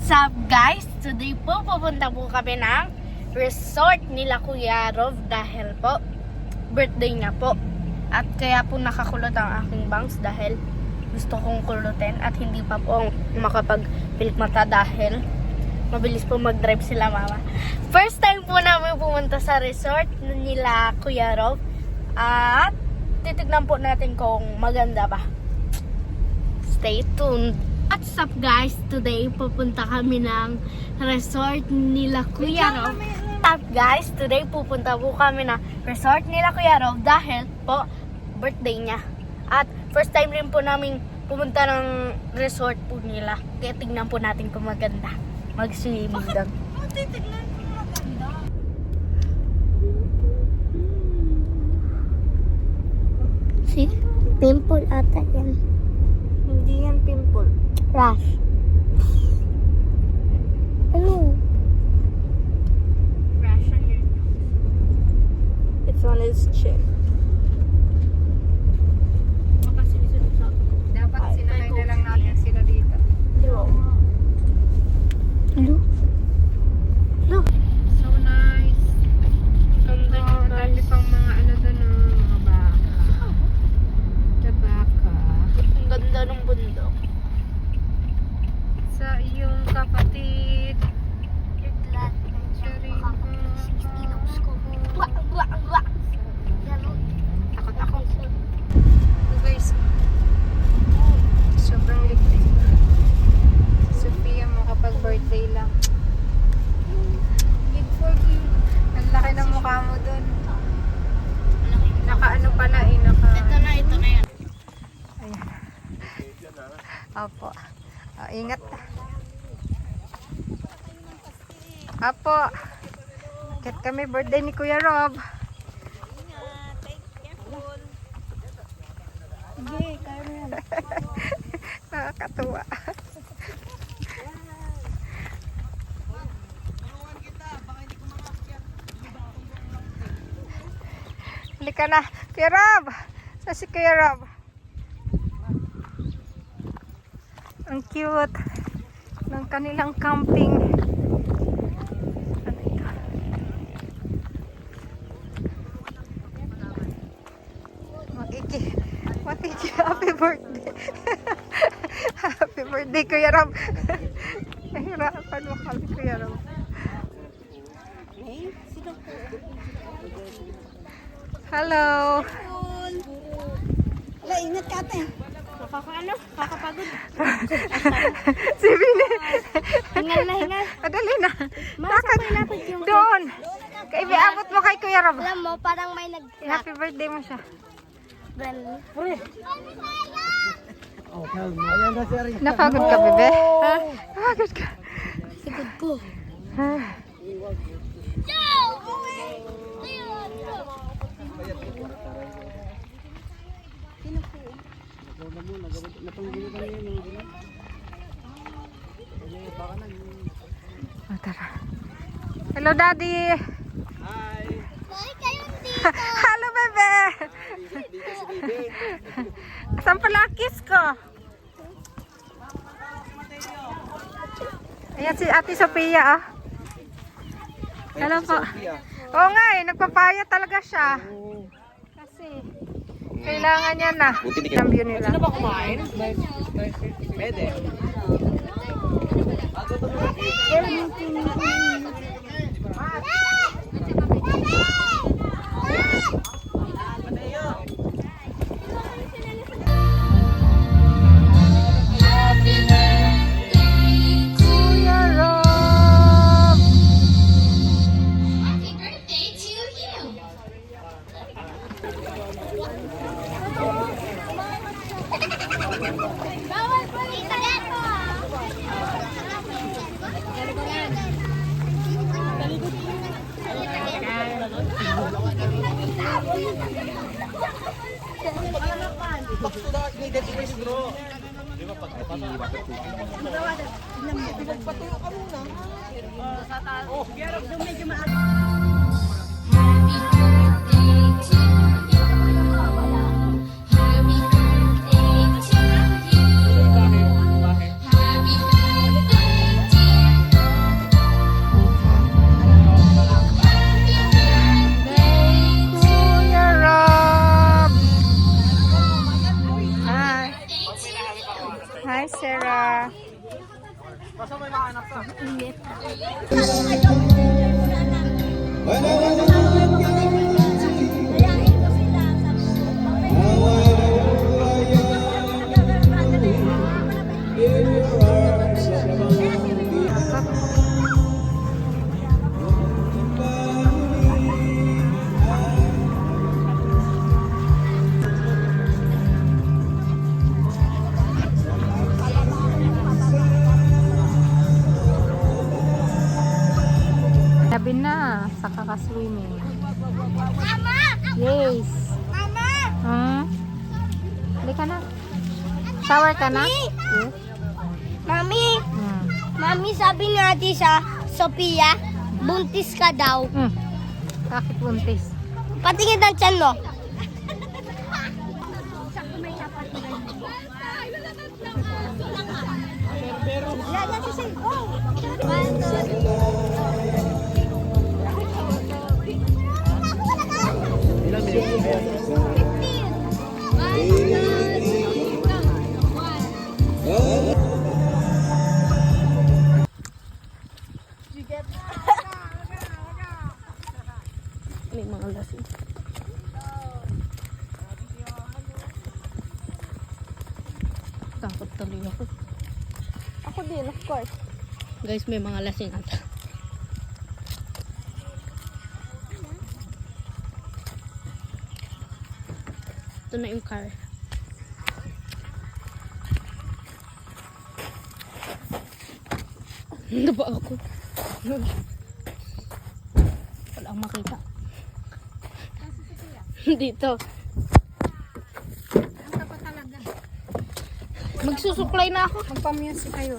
What's up guys? Today po pupunta po kami ng resort nila Kuya Rov dahil po birthday niya po. At kaya po nakakulot ang aking bangs dahil gusto kong kulutin at hindi pa po makapag-pilik mata dahil mabilis po mag-drive sila mama. First time po namin pumunta sa resort nila Kuya Rov at titignan po natin kung maganda ba. Stay tuned! What's up guys? Today pupunta kami ng resort nila Kuya Rov. What's up guys? Today pupunta po kami ng resort nila Kuya Rov dahil po birthday niya. At first time rin po namin pumunta ng resort po nila. Kaya tingnan po natin kung maganda. Mag-swimming doon. Titignan kung maganda. See? Pimple ata yan. Hindi yan pimple. Rash. Ano? Rash on your nose. It's on his chin. Dapat sinakay na lang natin sila dito. Hello? Hello? So nice. Ganda Oh, dami pang mga ano doon, mga baka. Tabaka. Ang ganda ng bundok. Sa iyong kapatid. Takot ako. So guys, sobrang ligpit. Sophia mo kapag birthday lang. Big for you. Ang laki ng mukha mo doon. Naka-ano pala eh, Ito na yan. Ayan. Apo. Ingat. Apo. Akit kami birthday ni Kuya Rob. Sige, kaya mo yan. Nakakatuwa. Halika na. Kuya Rob. Sa si Kuya Rob. Ang cute ng kanilang camping. Ano ito? Makiki, happy birthday. Happy birthday, Kuya Rob. Nahirapan mo kami, Kuya Rob. Hello. Wala, ingat ka ate. Kakapagod. Si Bini. Hingal na hingal. Adali na. Masakay lapit yung... Doon. Kaibiabot mo kay Kuya Rob. Alam mo, parang may Happy birthday mo siya. Napagod ka, bebe? Ha? Napagod ka. Sigod ko. Ha? Oh, tara. Hello, Daddy. Hello, bebe. Saan pala ang kiss ko? Ayan si Ate Sophia, ah. Hello po. Oo nga eh, nagpapaya talaga siya. Kasi kailangan niya na. Ang view nila. Ano ba kumain? Pwede. Kuya Rob! Happy birthday to you! Bawal po dito dito! Happy birthday to you. Init. Sabi na, sa kakaswimming. Yes. Halika na. Shower ka na? Yes. Mami, Hmm. mami, sabi ni Ate sa Sophia, buntis ka daw. Bakit buntis? Patingin ang tiyan mo. May mga lasing. Takot tuloy ako. Ako din, of course. Guys, may mga lasing ata. Ito na yung car. Ano ba ako? Wala akong makita. Dito. Magsusuklay na ako. Magpamusi kayo.